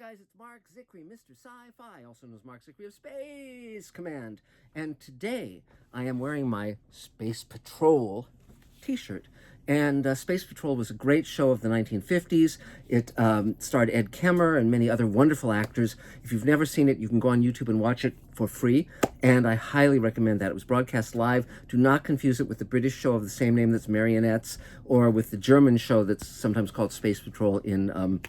guys, it's Mark Zicree, Mr. Sci-Fi, also known as Mark Zicree of Space Command. And today I am wearing my Space Patrol t-shirt. And Space Patrol was a great show of the 1950s. It starred Ed Kemmer and many other wonderful actors. If you've never seen it, you can go on YouTube and watch it for free. And I highly recommend that. It was broadcast live. Do not confuse it with the British show of the same name that's Marionettes, or with the German show that's sometimes called Space Patrol in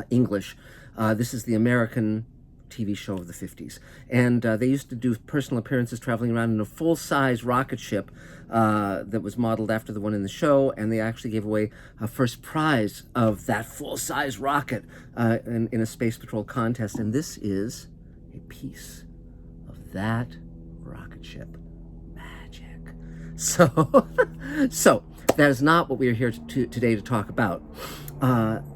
English. This is the American TV show of the 50s. And they used to do personal appearances traveling around in a full-size rocket ship that was modeled after the one in the show, and they actually gave away a first prize of that full-size rocket in a Space Patrol contest. And this is a piece of that rocket ship. Magic. So, so that is not what we are here today to talk about.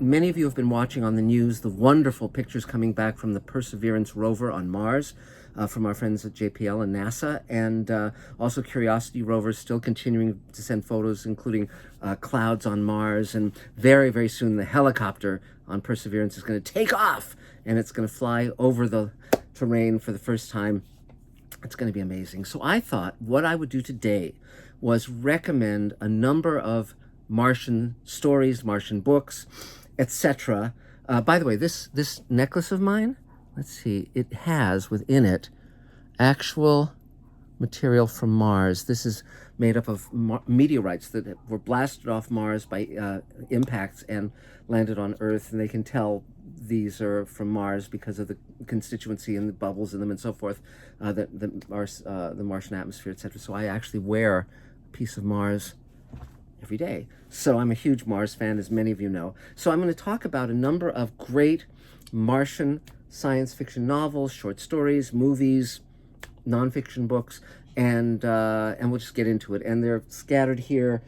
Many of you have been watching on the news the wonderful pictures coming back from the Perseverance rover on Mars, from our friends at JPL and NASA, and also Curiosity rover still continuing to send photos, including clouds on Mars, and very, very soon the helicopter on Perseverance is going to take off, and it's going to fly over the terrain for the first time. It's going to be amazing. So I thought what I would do today was recommend a number of Martian stories, Martian books, etc. By the way, this necklace of mine, let's see, it has within it actual material from Mars. This is made up of meteorites that were blasted off Mars by impacts and landed on Earth, and they can tell these are from Mars because of the constituency and the bubbles in them and so forth, the Martian atmosphere, etc. So I actually wear a piece of Mars every day. So I'm a huge Mars fan, as many of you know. So I'm going to talk about a number of great Martian science fiction novels, short stories, movies, nonfiction books, and we'll just get into it. And they're scattered here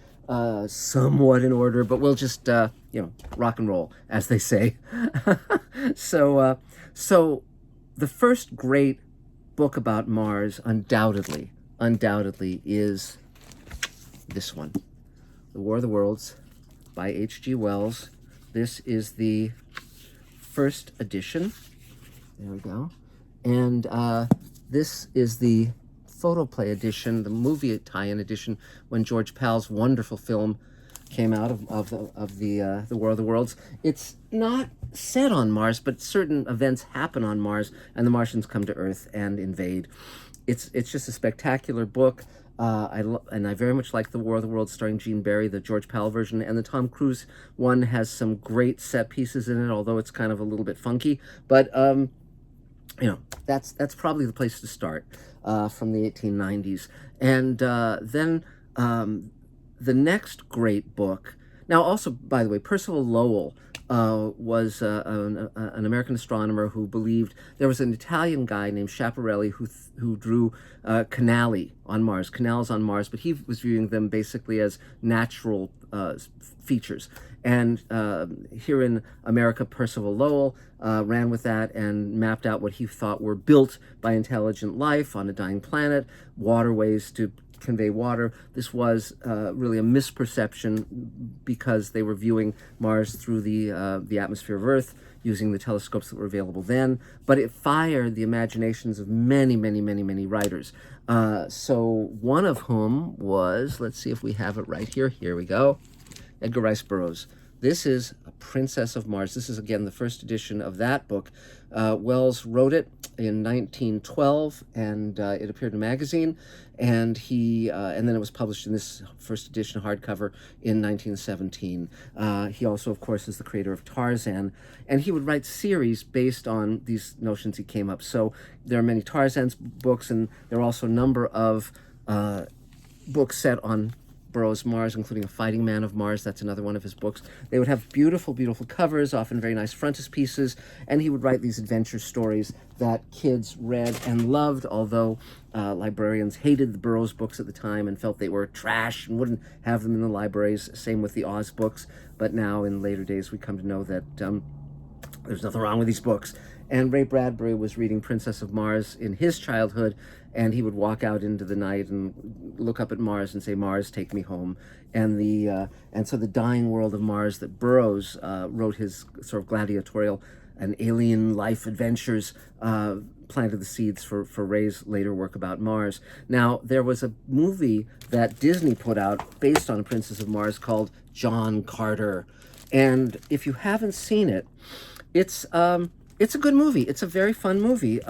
somewhat in order, but we'll just, rock and roll, as they say. So the first great book about Mars, undoubtedly, is this one. The War of the Worlds by H.G. Wells. This is the first edition. There we go. And this is the photoplay edition, the movie tie-in edition, when George Pal's wonderful film came out of the War of the Worlds. It's not set on Mars, but certain events happen on Mars, and the Martians come to Earth and invade. It's just a spectacular book. I very much like The War of the Worlds starring Gene Barry, the George Pal version, and the Tom Cruise one has some great set pieces in it, although it's kind of a little bit funky. But, that's probably the place to start from the 1890s. And then the next great book... Now, also, by the way, Percival Lowell was an American astronomer who believed there was an Italian guy named Schiaparelli who drew canali on Mars, canals on Mars, but he was viewing them basically as natural features. And here in America, Percival Lowell ran with that and mapped out what he thought were built by intelligent life on a dying planet, waterways to convey water. This was really a misperception because they were viewing Mars through the atmosphere of Earth using the telescopes that were available then, but it fired the imaginations of many, many, many, many writers. So one of whom was, let's see if we have it right here. Here we go. Edgar Rice Burroughs. This is A Princess of Mars. This is, again, the first edition of that book. Wells wrote it in 1912, and it appeared in a magazine, and then it was published in this first edition hardcover in 1917. He also, of course, is the creator of Tarzan, and he would write series based on these notions he came up. So there are many Tarzan's books, and there are also a number of books set on Burroughs' Mars, including A Fighting Man of Mars. That's another one of his books. They would have beautiful, beautiful covers, often very nice frontispieces, and he would write these adventure stories that kids read and loved, although librarians hated the Burroughs books at the time and felt they were trash and wouldn't have them in the libraries. Same with the Oz books, but now in later days we come to know that there's nothing wrong with these books. And Ray Bradbury was reading Princess of Mars in his childhood, and he would walk out into the night and look up at Mars and say, "Mars, take me home." And so the dying world of Mars that Burroughs wrote his sort of gladiatorial and alien life adventures planted the seeds for Ray's later work about Mars. Now, there was a movie that Disney put out based on Princess of Mars called John Carter. And if you haven't seen it, it's a good movie. It's a very fun movie.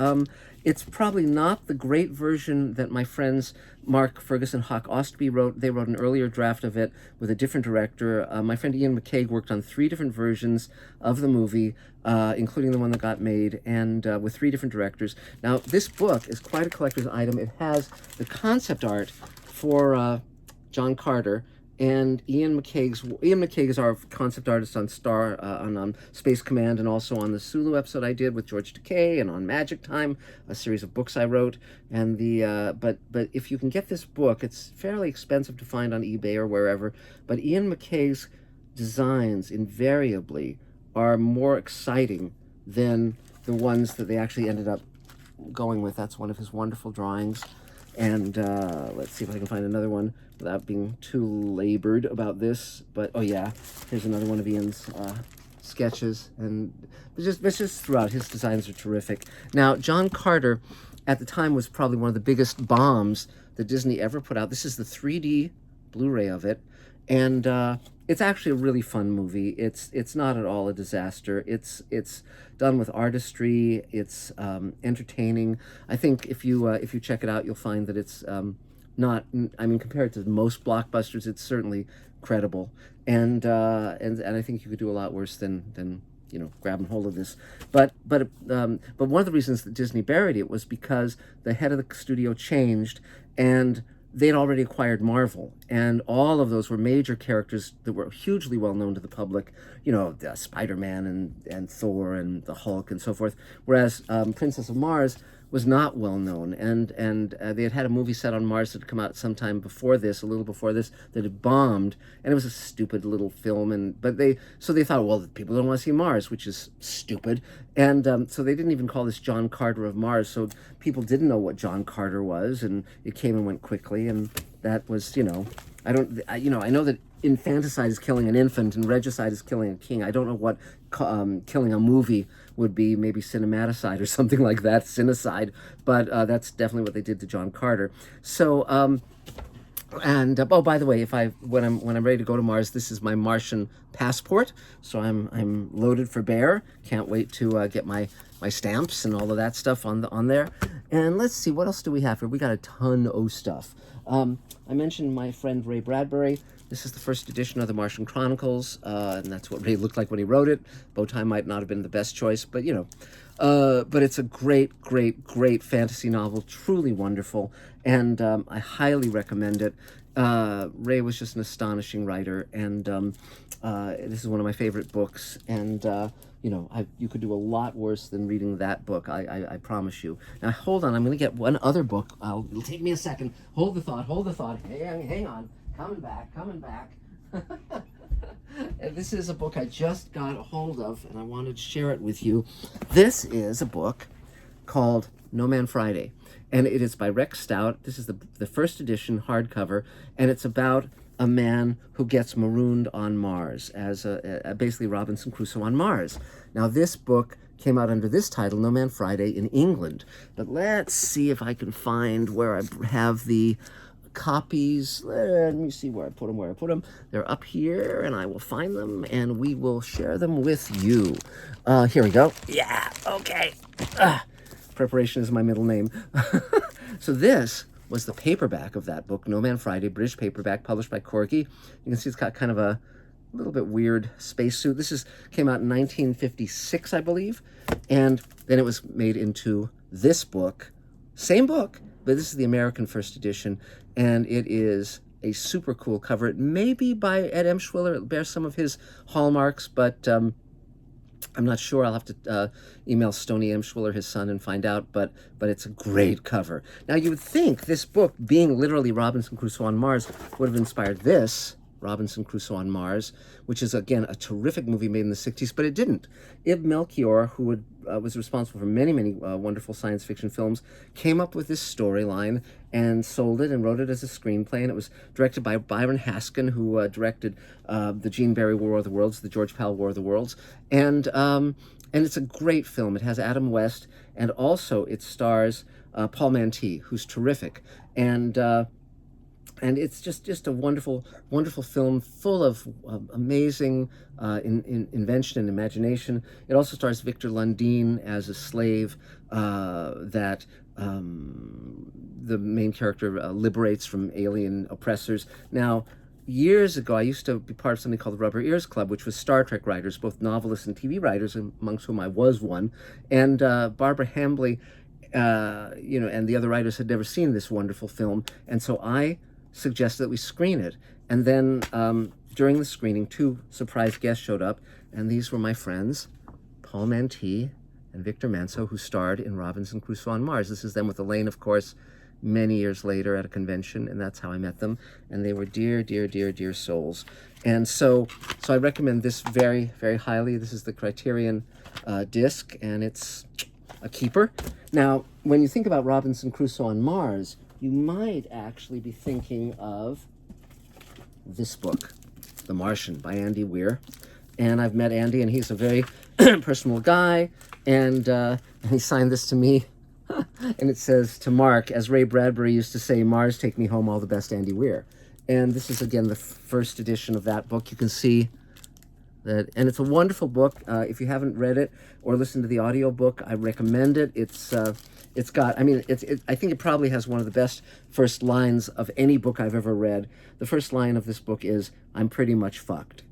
It's probably not the great version that my friends Mark Ferguson, Hawk Ostby wrote. They wrote an earlier draft of it with a different director. My friend Ian McCaig worked on 3 different versions of the movie, including the one that got made, and with 3 different directors. Now, this book is quite a collector's item. It has the concept art for John Carter, and Ian McCaig is our concept artist on on Space Command, and also on the Sulu episode I did with George Takei, and on Magic Time, a series of books I wrote. And but if you can get this book, it's fairly expensive to find on eBay or wherever. But Ian McCaig's designs invariably are more exciting than the ones that they actually ended up going with. That's one of his wonderful drawings. And let's see if I can find another one without being too labored about this. But, oh yeah, here's another one of Ian's sketches. And it's just throughout. His designs are terrific. Now, John Carter, at the time, was probably one of the biggest bombs that Disney ever put out. This is the 3D Blu-ray of it. And it's actually a really fun movie. It's not at all a disaster. It's done with artistry. It's entertaining. I think if you check it out, you'll find that it's not. I mean, compared to most blockbusters, it's certainly credible. And I think you could do a lot worse than grabbing hold of this. But one of the reasons that Disney buried it was because the head of the studio changed, and they'd already acquired Marvel, and all of those were major characters that were hugely well known to the public, Spider-Man and Thor and the Hulk and so forth, whereas Princess of Mars was not well known, and they had a movie set on Mars that had come out sometime before this, a little before this, that had bombed, and it was a stupid little film, so they thought, well, people don't want to see Mars, which is stupid, and so they didn't even call this John Carter of Mars, so people didn't know what John Carter was, and it came and went quickly, and that was, I know that infanticide is killing an infant and regicide is killing a king. I don't know what killing a movie would be, maybe cinematicide or something like that, cinecide, but that's definitely what they did to John Carter. So, oh, by the way, when I'm ready to go to Mars, this is my Martian passport, so I'm loaded for bear. Can't wait to get my stamps and all of that stuff on there. And let's see, what else do we have here? We got a ton of stuff. I mentioned my friend Ray Bradbury. This is the first edition of the Martian Chronicles, and that's what Ray looked like when he wrote it. Bowtie might not have been the best choice, but but it's a great, great, great fantasy novel, truly wonderful, and I highly recommend it. Ray was just an astonishing writer, and this is one of my favorite books, and you could do a lot worse than reading that book, I promise you. Now, hold on, I'm going to get one other book. It'll take me a second. Hold the thought. Hang on. Coming back. This is a book I just got a hold of, and I wanted to share it with you. This is a book called No Man Friday, and it is by Rex Stout. This is the first edition hardcover, and it's about a man who gets marooned on Mars as basically Robinson Crusoe on Mars. Now, this book came out under this title, No Man Friday, in England. But let's see if I can find where I have the copies. Let me see where I put them. They're up here, and I will find them, and we will share them with you. Here we go. Yeah, okay. Preparation is my middle name. So this was the paperback of that book, No Man Friday, British paperback, published by Corgi. You can see it's got kind of a little bit weird spacesuit. This came out in 1956, I believe, and then it was made into this book. Same book, but this is the American first edition, and it is a super cool cover. It may be by Ed Emshwiller. It bears some of his hallmarks, but I'm not sure. I'll have to email Stony Emshwiller, his son, and find out, but it's a great cover. Now, you would think this book, being literally Robinson Crusoe on Mars, would have inspired this, Robinson Crusoe on Mars, which is, again, a terrific movie made in the 60s, but it didn't. Ib Melchior, who was responsible for many, many wonderful science fiction films, came up with this storyline and sold it and wrote it as a screenplay, and it was directed by Byron Haskin, who directed the Gene Barry War of the Worlds, the George Pal War of the Worlds, and And it's a great film. It has Adam West, and also it stars Paul Mantee, who's terrific. And it's just a wonderful, wonderful film full of amazing invention and imagination. It also stars Victor Lundin as a slave that the main character liberates from alien oppressors. Now, years ago, I used to be part of something called the Rubber Ears Club, which was Star Trek writers, both novelists and TV writers, amongst whom I was one. And Barbara Hambly, and the other writers had never seen this wonderful film, and so I suggested that we screen it. And then during the screening, 2 surprise guests showed up, and these were my friends, Paul Mantee and Victor Manso, who starred in Robinson Crusoe on Mars. This is them with Elaine, of course, many years later at a convention, and that's how I met them. And they were dear, dear, dear, dear souls. And so I recommend this very, very highly. This is the Criterion disc, and it's a keeper. Now, when you think about Robinson Crusoe on Mars, you might actually be thinking of this book, The Martian by Andy Weir. And I've met Andy, and he's a very personal guy, and he signed this to me. And it says, "To Mark, as Ray Bradbury used to say, Mars, take me home, all the best, Andy Weir." And this is, again, the first edition of that book. You can see that, and it's a wonderful book. If you haven't read it or listened to the audiobook, I recommend it. It's got, I mean, I think it probably has one of the best first lines of any book I've ever read. The first line of this book is, "I'm pretty much fucked."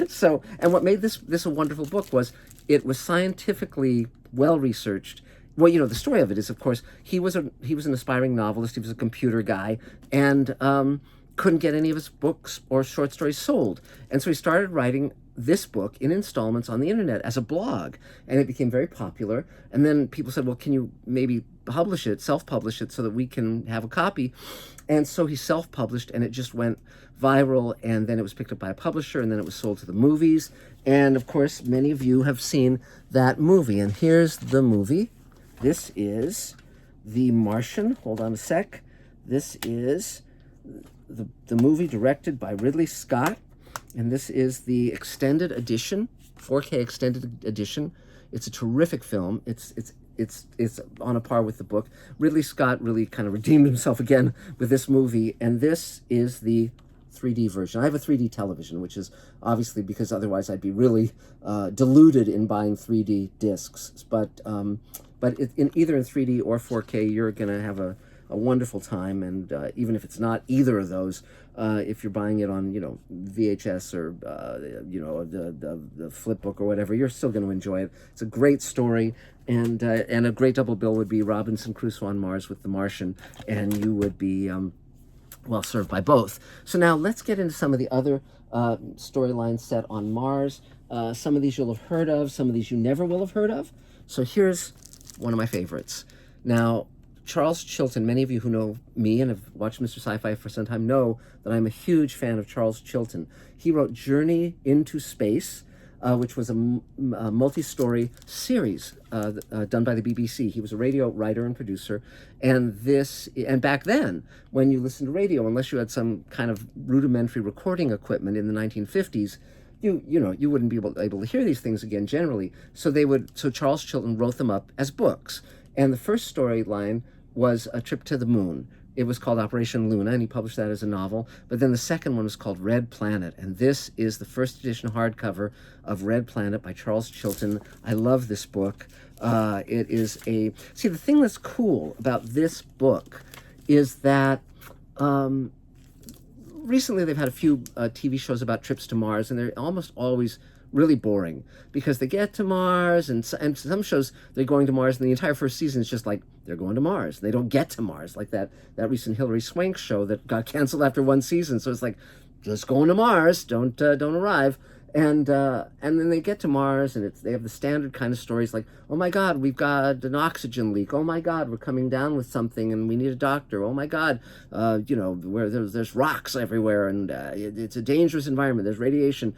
So, and what made this a wonderful book was it was scientifically well researched. Well, the story of it is, of course, he was an aspiring novelist. He was a computer guy, and couldn't get any of his books or short stories sold. And so he started writing this book in installments on the internet as a blog, and it became very popular. And then people said, well, can you maybe publish it, self-publish it, so that we can have a copy? And so he self-published, and it just went viral, and then it was picked up by a publisher, and then it was sold to the movies. And of course, many of you have seen that movie, and here's the movie. This is The Martian. Hold on a sec. This is the movie directed by Ridley Scott, and this is the extended edition, 4K extended edition. It's a terrific film. It's on a par with the book. Ridley Scott really kind of redeemed himself again with this movie, and this is the 3D version. I have a 3D television, which is obviously because otherwise I'd be really deluded in buying 3D discs. But either in 3D or 4K, you're going to have a wonderful time, and even if it's not either of those, if you're buying it on VHS or the flip book or whatever, you're still going to enjoy it. It's a great story, and a great double bill would be Robinson Crusoe on Mars with The Martian, and you would be well served by both. So now let's get into some of the other storylines set on Mars. Some of these you'll have heard of, some of these you never will have heard of. So here's one of my favorites. Now, Charles Chilton, many of you who know me and have watched Mr. Sci-Fi for some time know that I'm a huge fan of Charles Chilton. He wrote Journey into Space, which was a multi-story series done by the BBC. He was a radio writer and producer, and back then, when you listened to radio, unless you had some kind of rudimentary recording equipment in the 1950s, you wouldn't be able to hear these things again generally. So Charles Chilton wrote them up as books. And the first storyline was A Trip to the Moon. It was called Operation Luna, and he published that as a novel. But then the second one was called Red Planet, and this is the first edition hardcover of Red Planet by Charles Chilton. I love this book. It is the thing that's cool about this book is that recently they've had a few TV shows about trips to Mars, and they're almost always really boring because they get to Mars, and some shows they're going to Mars, and the entire first season is just like they're going to Mars. They don't get to Mars, like that recent Hilary Swank show that got canceled after one season. So it's like, just going to Mars, don't arrive. And then they get to Mars, and they have the standard kind of stories like, oh my God, we've got an oxygen leak. Oh my God, we're coming down with something, and we need a doctor. Oh my God, where there's rocks everywhere, and it's a dangerous environment. There's radiation.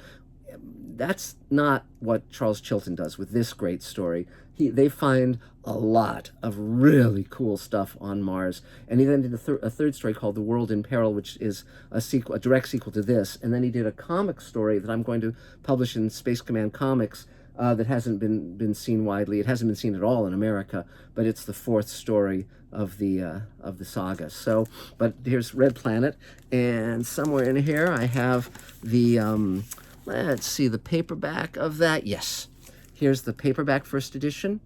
that's not what Charles Chilton does with this great story. They find a lot of really cool stuff on Mars, and he then did a third story called The World in Peril, which is a direct sequel to this. And then he did a comic story that I'm going to publish in Space Command Comics that hasn't been seen widely. It hasn't been seen at all in America, but it's the fourth story of the saga. So, but here's Red Planet, and somewhere in here I have the let's see, the paperback of that. Yes, here's the paperback first edition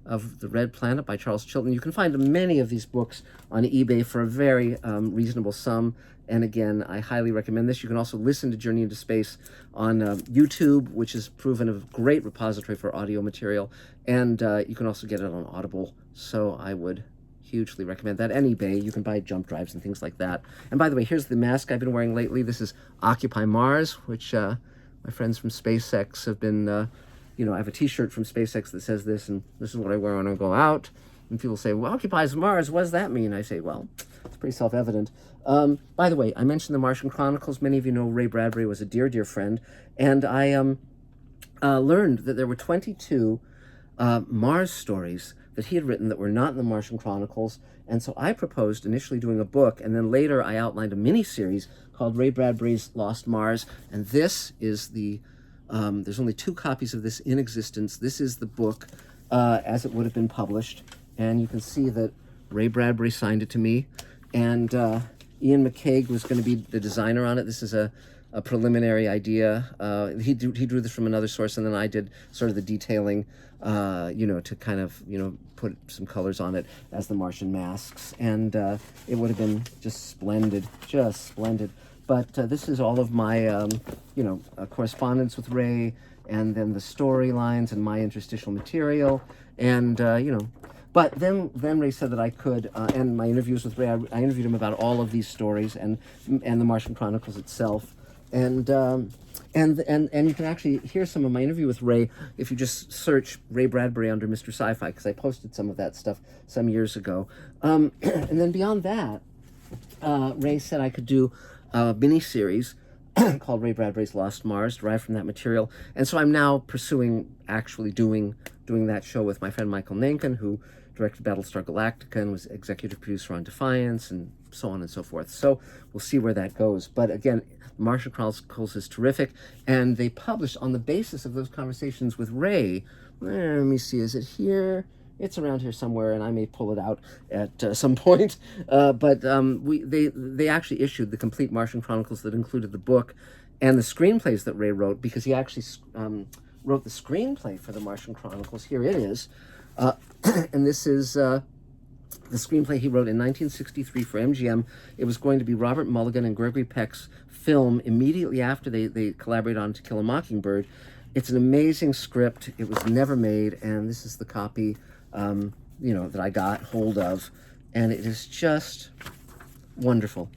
of The Red Planet by Charles Chilton. You can find many of these books on eBay for a very reasonable sum. And again, I highly recommend this. You can also listen to Journey into Space on YouTube, which has proven a great repository for audio material. And you can also get it on Audible. So I would hugely recommend that. And eBay, you can buy jump drives and things like that. And by the way, here's the mask I've been wearing lately. This is Occupy Mars, which my friends from SpaceX have been, you know, I have a t-shirt from SpaceX that says this, and this is what I wear when I go out. And people say, well, occupies Mars, what does that mean? I say, well, it's pretty self-evident. By the way, I mentioned the Martian Chronicles. Many of you know Ray Bradbury was a dear, dear friend. And I learned that there were 22 Mars stories that he had written that were not in the Martian Chronicles. And so I proposed initially doing a book, and then later I outlined a mini-series called Ray Bradbury's Lost Mars. And this is the, there's only 2 copies of this in existence. This is the book as it would have been published. And you can see that Ray Bradbury signed it to me. And Ian McCaig was going to be the designer on it. This is a preliminary idea. He drew this from another source, and then I did sort of the detailing, you know, to kind of, you know, put some colors on it as the Martian masks. And it would have been just splendid, just splendid. But this is all of my, you know, correspondence with Ray, and then the storylines and my interstitial material. And, you know, but then Ray said that I could, and my interviews with Ray, I interviewed him about all of these stories and the Martian Chronicles itself. And you can actually hear some of my interview with Ray if you just search Ray Bradbury under Mr. Sci-Fi, because I posted some of that stuff some years ago. And then beyond that, Ray said I could do a mini-series called Ray Bradbury's Lost Mars, derived from that material. And so I'm now pursuing actually doing that show with my friend Michael Nankin, who directed Battlestar Galactica and was executive producer on Defiance, and so on and so forth. So we'll see where that goes. But again, Martian Chronicles is terrific, and they published on the basis of those conversations with Ray. Let me see, is it here? It's around here somewhere, and I may pull it out at some point. But they actually issued the complete Martian Chronicles that included the book and the screenplays that Ray wrote, because he actually wrote the screenplay for the Martian Chronicles. Here it is. And this is the screenplay he wrote in 1963 for MGM. It was going to be Robert Mulligan and Gregory Peck's film immediately after they collaborated on To Kill a Mockingbird. It's an amazing script. It was never made, and this is the copy, you know, that I got hold of, and it is just wonderful,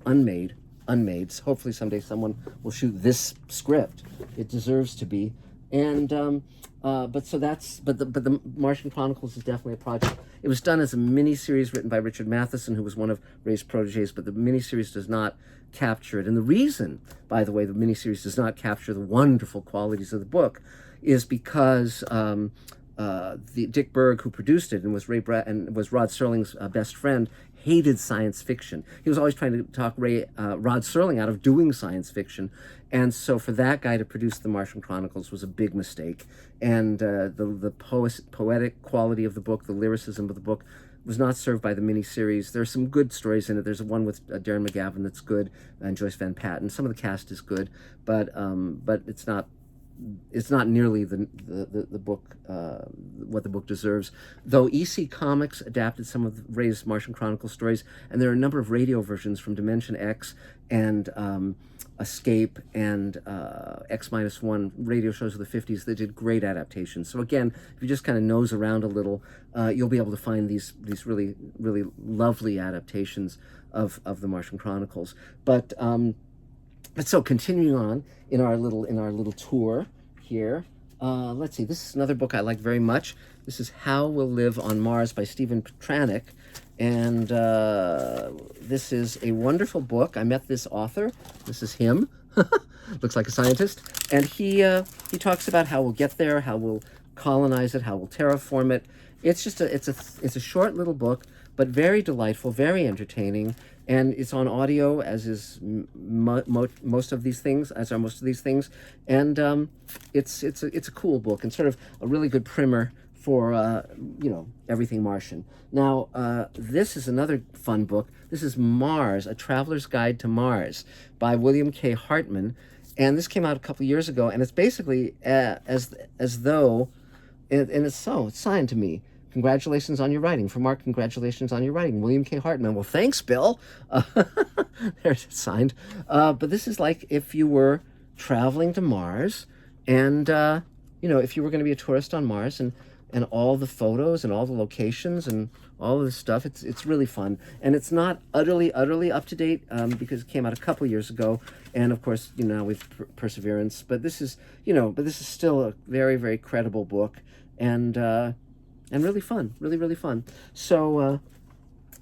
unmade. So hopefully someday someone will shoot this script. It deserves to be. And but the Martian Chronicles is definitely a project. It was done as a mini-series written by Richard Matheson, who was one of Ray's proteges, but the mini-series does not capture it. And the reason, by the way, the mini-series does not capture the wonderful qualities of the book is because the Dick Berg, who produced it and was Rod Serling's best friend, hated science fiction. He was always trying to talk Rod Serling out of doing science fiction. And so for that guy to produce the Martian Chronicles was a big mistake. And the poetic quality of the book, the lyricism of the book, was not served by the miniseries. There are some good stories in it. There's one with Darren McGavin that's good, and Joyce Van Patten. Some of the cast is good, but it's not nearly the book, what the book deserves. Though EC Comics adapted some of Ray's Martian Chronicles stories, and there are a number of radio versions from Dimension X and Escape and X-1 radio shows of the 50s that did great adaptations. So again, if you just kind of nose around a little, you'll be able to find these really, really lovely adaptations of the Martian Chronicles. But so continuing on in our little tour here, let's see. This is another book I like very much. This is How We'll Live on Mars by Stephen Petranek, and this is a wonderful book. I met this author. This is him. looks like a scientist, and he talks about how we'll get there, how we'll colonize it, how we'll terraform it. It's just it's a short little book, but very delightful, very entertaining, and it's on audio, as is most of these things, as are most of these things, and it's a cool book and sort of a really good primer for everything Martian. Now this is another fun book. This is Mars: A Traveler's Guide to Mars by William K. Hartman, and this came out a couple years ago, and it's basically as though, and it's signed to me. Congratulations on your writing. For Mark, congratulations on your writing. William K. Hartman. Well, thanks, Bill. There's it signed. But this is like if you were traveling to Mars, and if you were going to be a tourist on Mars, and all the photos and all the locations and all of this stuff. It's really fun, and it's not utterly up to date because it came out a couple years ago, and of course now with Perseverance. But this is still a very, very credible book, and really fun, really fun. So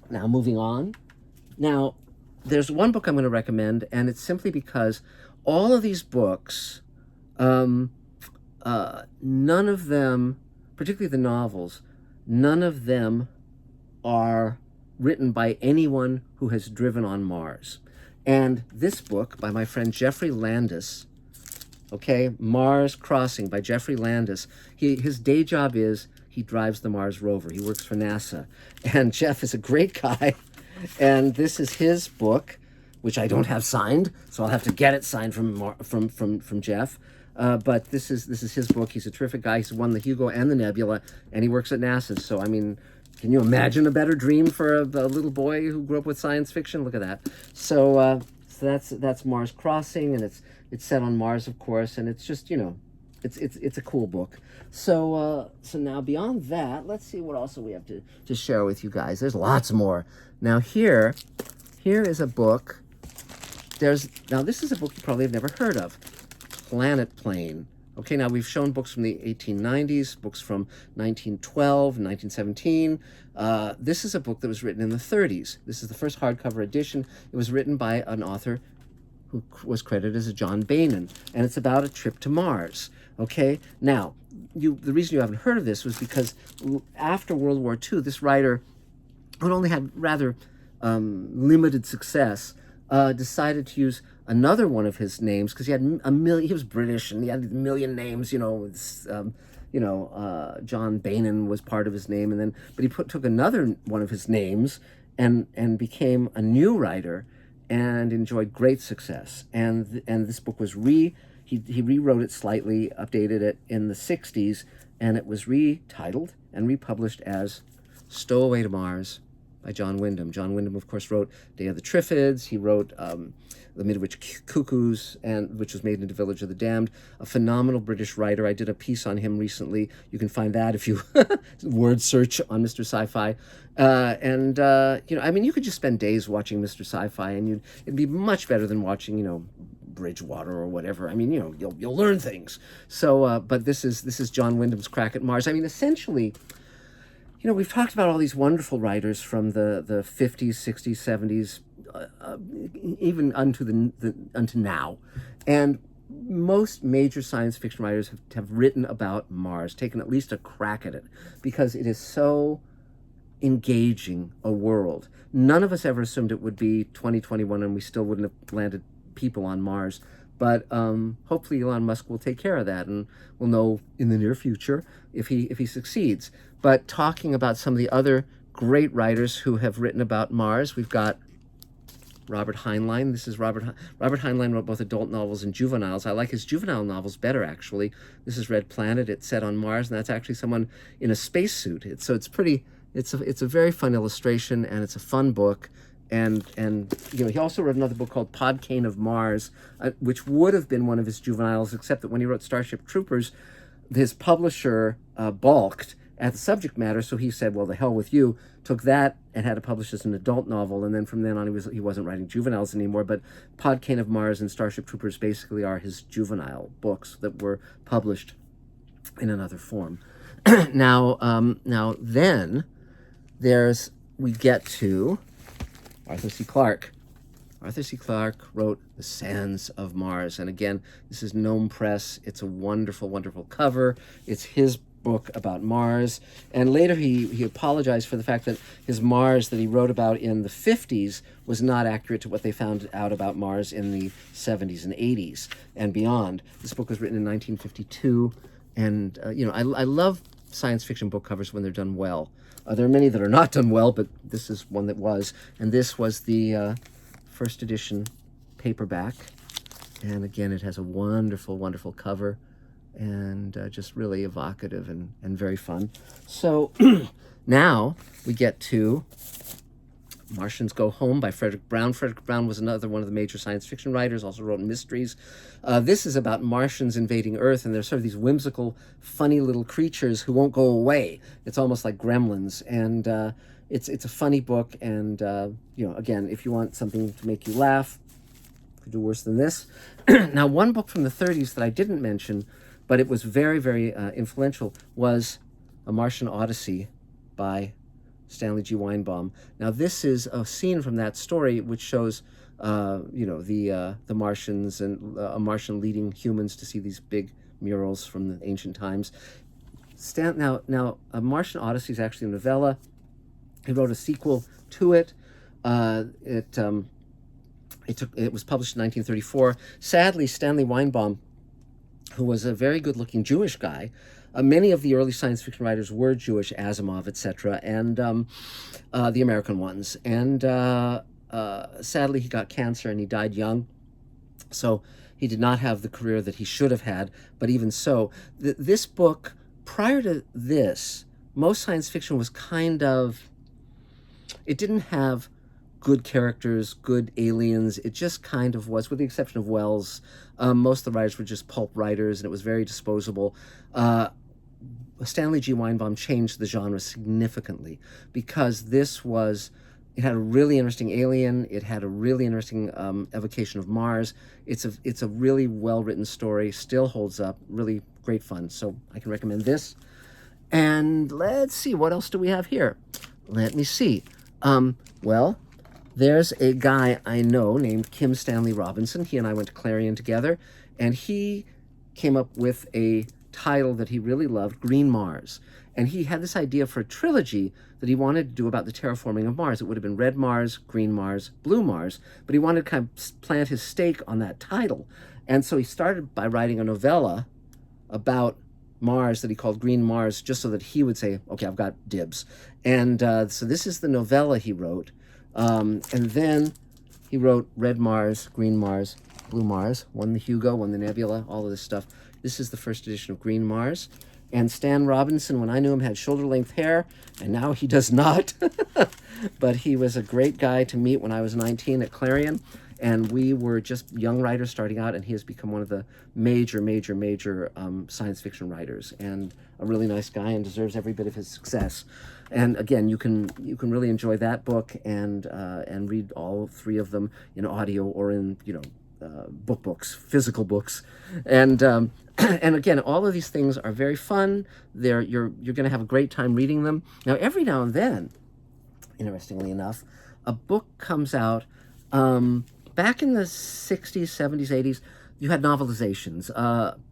now moving on. Now there's one book I'm going to recommend, and it's simply because all of these books, none of them, particularly the novels, none of them are written by anyone who has driven on Mars. And this book by my friend Jeffrey Landis, okay, Mars Crossing by Jeffrey Landis, his day job is he drives the Mars rover. He works for NASA. And Jeff is a great guy. And this is his book, which I don't have signed, so I'll have to get it signed from Jeff. But this is his book. He's a terrific guy. He's won the Hugo and the Nebula, and he works at NASA. So, I mean, can you imagine a better dream for a little boy who grew up with science fiction? Look at that. So that's Mars Crossing, and it's set on Mars, of course, and it's just, it's a cool book. So now beyond that, let's see what else we have to share with you guys. There's lots more. Now here is a book. Now this is a book you probably have never heard of. Planet Plane. Okay, now we've shown books from the 1890s, books from 1912, 1917. This is a book that was written in the 30s. This is the first hardcover edition. It was written by an author who was credited as a John Boehner, and it's about a trip to Mars. Okay, now the reason you haven't heard of this was because after World War II, this writer, who only had rather limited success, decided to use another one of his names, because he had a million. He was British, and he had a million names. John Boehner was part of his name, and then but he took another one of his names and became a new writer, and enjoyed great success. And this book was he rewrote it slightly, updated it in the 60s, and it was retitled and republished as Stowaway to Mars by John Wyndham. John Wyndham, of course, wrote Day of the Triffids. He wrote The Midwich Cuckoos, which was made into Village of the Damned. A phenomenal British writer. I did a piece on him recently. You can find that if you word search on Mr. Sci-Fi. You could just spend days watching Mr. Sci-Fi, and it'd be much better than watching, Bridgewater or whatever. I mean, you'll learn things. So, but this is John Wyndham's crack at Mars. I mean, essentially, we've talked about all these wonderful writers from the 50s, 60s, 70s, even unto now. And most major science fiction writers have written about Mars, taken at least a crack at it, because it is so engaging a world. None of us ever assumed it would be 2021 and we still wouldn't have landed people on Mars. But hopefully Elon Musk will take care of that, and we'll know in the near future if he succeeds. But talking about some of the other great writers who have written about Mars, we've got Robert Heinlein. This is Robert Heinlein wrote both adult novels and juveniles. I like his juvenile novels better, actually. This is Red Planet. It's set on Mars, and that's actually someone in a spacesuit. It's a very fun illustration, and it's a fun book. And he also wrote another book called Podkayne of Mars, which would have been one of his juveniles, except that when he wrote Starship Troopers, his publisher balked at the subject matter, so he said, well, the hell with you, took that and had it published as an adult novel, and then from then on he wasn't writing juveniles anymore. But Podkayne of Mars and Starship Troopers basically are his juvenile books that were published in another form. Now then we get to Arthur C. Clarke. Arthur C. Clarke wrote The Sands of Mars. And again, this is Gnome Press. It's a wonderful, wonderful cover. It's his book about Mars. And later he apologized for the fact that his Mars that he wrote about in the 50s was not accurate to what they found out about Mars in the 70s and 80s and beyond. This book was written in 1952. And, I love science fiction book covers when they're done well. There are many that are not done well, but this is one that was. And this was the first edition paperback. And again, it has a wonderful, wonderful cover and just really evocative and very fun. So now we get to Martians Go Home by Frederick Brown. Frederick Brown was another one of the major science fiction writers, also wrote mysteries. This is about Martians invading Earth, and they're sort of these whimsical, funny little creatures who won't go away. It's almost like gremlins, and it's a funny book, and again, if you want something to make you laugh, you could do worse than this. Now, one book from the 30s that I didn't mention, but it was very, very influential, was A Martian Odyssey by Stanley G. Weinbaum. Now, this is a scene from that story which shows, the Martians and a Martian leading humans to see these big murals from the ancient times. Now, A Martian Odyssey is actually a novella. He wrote a sequel to it. It was published in 1934. Sadly, Stanley Weinbaum, who was a very good-looking Jewish guy, many of the early science fiction writers were Jewish, Asimov, etc., and the American ones. And sadly, he got cancer and he died young. So he did not have the career that he should have had. But even so, this book, prior to this, most science fiction was kind of... It didn't have good characters, good aliens. It just kind of was, with the exception of Wells. Most of the writers were just pulp writers, and it was very disposable. Stanley G. Weinbaum changed the genre significantly because it had a really interesting alien. It had a really interesting evocation of Mars. It's a really well-written story, still holds up, really great fun. So I can recommend this. And let's see, what else do we have here? Let me see. Well, there's a guy I know named Kim Stanley Robinson. He and I went to Clarion together, and he came up with a title that he really loved, Green Mars. And he had this idea for a trilogy that he wanted to do about the terraforming of Mars. It would have been Red Mars, Green Mars, Blue Mars, but he wanted to kind of plant his stake on that title. And so he started by writing a novella about Mars that he called Green Mars, just so that he would say, okay, I've got dibs. And so this is the novella he wrote. And then he wrote Red Mars, Green Mars, Blue Mars, won the Hugo, won the Nebula, all of this stuff. This is the first edition of Green Mars. And Stan Robinson, when I knew him, had shoulder-length hair, and now he does not. But he was a great guy to meet when I was 19 at Clarion, and we were just young writers starting out, and he has become one of the major science fiction writers, and a really nice guy, and deserves every bit of his success. And again, you can really enjoy that book and read all three of them in audio or in books, physical books, and again, all of these things are very fun. You're going to have a great time reading them. Now, every now and then, interestingly enough, a book comes out. Back in the 60s, 70s, 80s, you had novelizations,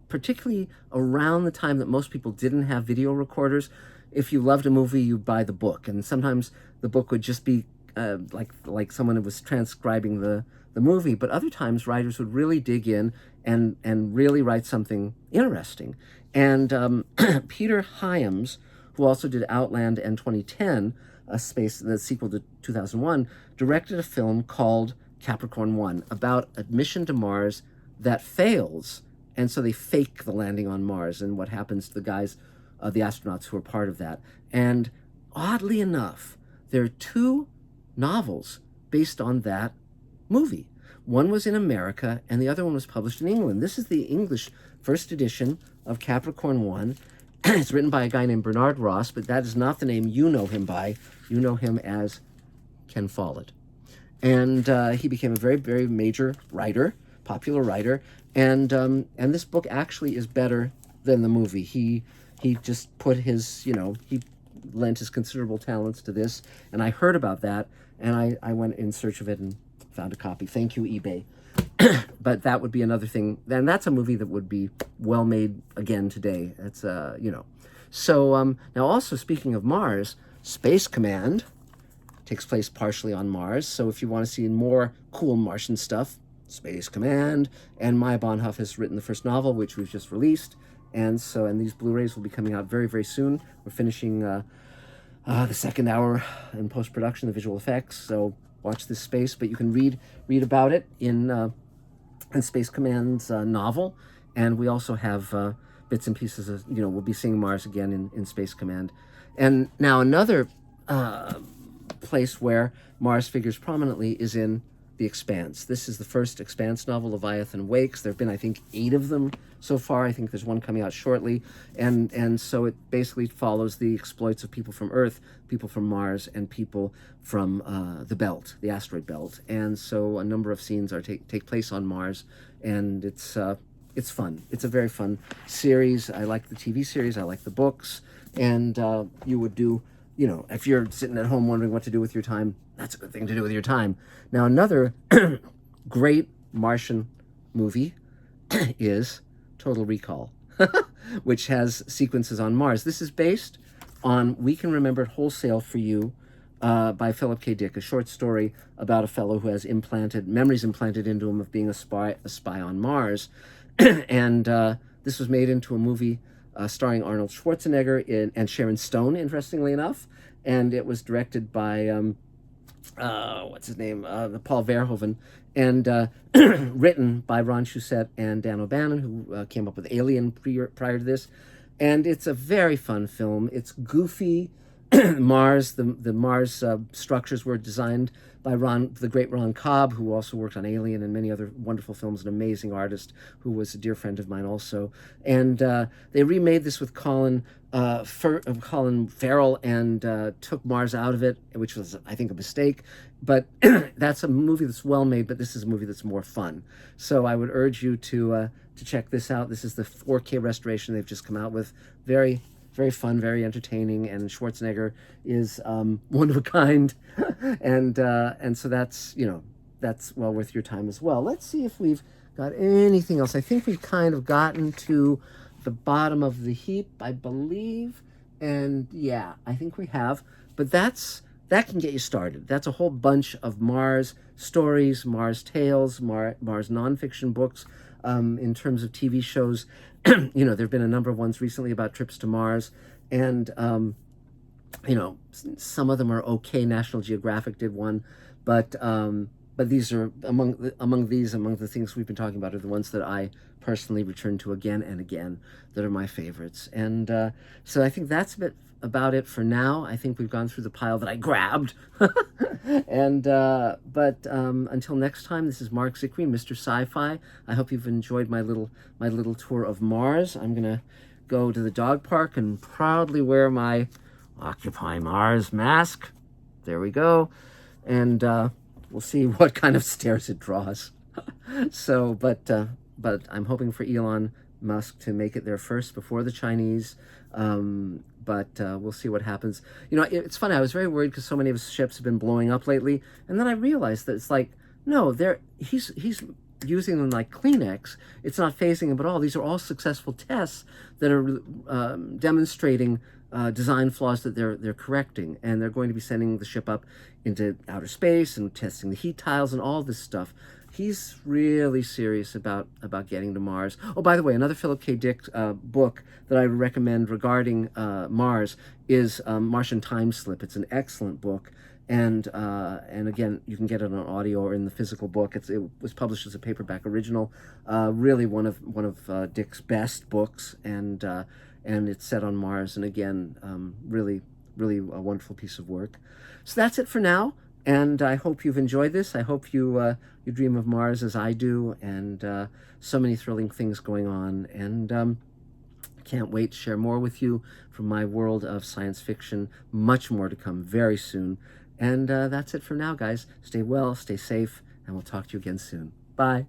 particularly around the time that most people didn't have video recorders. If you loved a movie, you'd buy the book, and sometimes the book would just be like someone who was transcribing the movie, but other times writers would really dig in and really write something interesting. And Peter Hyams, who also did Outland and 2010, the sequel to 2001, directed a film called Capricorn 1 about a mission to Mars that fails, and so they fake the landing on Mars and what happens to the guys, the astronauts who are part of that. And oddly enough, there are two novels based on that movie. One was in America, and the other one was published in England. This is the English first edition of Capricorn 1. It's written by a guy named Bernard Ross, but that is not the name you know him by. You know him as Ken Follett. And he became a very, very major writer, popular writer. And this book actually is better than the movie. He just put his, he lent his considerable talents to this. And I heard about that, and I went in search of it and found a copy. Thank you, eBay. But that would be another thing. And that's a movie that would be well made again today. It's, you know. So now also speaking of Mars, Space Command takes place partially on Mars. So if you want to see more cool Martian stuff, Space Command. And Maya Bonhoeff has written the first novel, which we've just released. And these Blu-rays will be coming out very, very soon. We're finishing the second hour in post-production, the visual effects. So watch this space, but you can read about it in Space Command's novel. And we also have bits and pieces of, you know, we'll be seeing Mars again in Space Command. And now another place where Mars figures prominently is in The Expanse. This is the first Expanse novel, Leviathan Wakes. There have been, I think, 8 of them so far. I think there's one coming out shortly. And so it basically follows the exploits of people from Earth, people from Mars, and people from the belt, the asteroid belt. And so a number of scenes take place on Mars, and it's fun. It's a very fun series. I like the TV series. I like the books. And you would do, you know, if you're sitting at home wondering what to do with your time, that's a good thing to do with your time. Now, another great Martian movie is Total Recall, which has sequences on Mars. This is based on We Can Remember It Wholesale for You by Philip K. Dick, a short story about a fellow who has memories implanted into him of being a spy on Mars. And this was made into a movie starring Arnold Schwarzenegger and Sharon Stone, interestingly enough. And it was directed by, what's his name? Paul Verhoeven. And written by Ron Shusett and Dan O'Bannon, who came up with Alien prior to this. And it's a very fun film. It's goofy. Mars, the Mars structures were designed by the great Ron Cobb, who also worked on Alien and many other wonderful films, an amazing artist who was a dear friend of mine also. And they remade this with Colin Farrell and took Mars out of it, which was, I think, a mistake. But that's a movie that's well made, but this is a movie that's more fun. So I would urge you to check this out. This is the 4K restoration they've just come out with. Very, very fun, very entertaining, and Schwarzenegger is one of a kind, and so that's, you know, that's well worth your time as well. Let's see if we've got anything else. I think we've kind of gotten to the bottom of the heap, I believe, and yeah, I think we have. But that can get you started. That's a whole bunch of Mars stories, Mars tales, Mars nonfiction books. In terms of TV shows, you know, there have been a number of ones recently about trips to Mars, and you know, some of them are okay. National Geographic did one, but these are among the things we've been talking about are the ones that I personally return to again and again, that are my favorites. And so I think that's about it for now. I think we've gone through the pile that I grabbed. And but until next time, this is Mark Zicree, Mr. Sci-Fi. I hope you've enjoyed my little tour of Mars. I'm gonna go to the dog park and proudly wear my Occupy Mars mask. There we go. And we'll see what kind of stares it draws. So, but I'm hoping for Elon Musk to make it there first before the Chinese. But we'll see what happens. You know, it's funny. I was very worried because so many of his ships have been blowing up lately, and then I realized that it's like, no, he's using them like Kleenex. It's not phasing them at all. These are all successful tests that are demonstrating design flaws that they're correcting, and they're going to be sending the ship up into outer space and testing the heat tiles and all this stuff. He's really serious about getting to Mars. Oh, by the way, another Philip K. Dick book that I recommend regarding Mars is Martian Time Slip. It's an excellent book, and again, you can get it on audio or in the physical book. It was published as a paperback original. Really one of Dick's best books, and it's set on Mars. And again, really a wonderful piece of work. So that's it for now. And I hope you've enjoyed this. I hope you dream of Mars as I do, and so many thrilling things going on. And can't wait to share more with you from my world of science fiction. Much more to come very soon. And that's it for now, guys. Stay well, stay safe, and we'll talk to you again soon. Bye.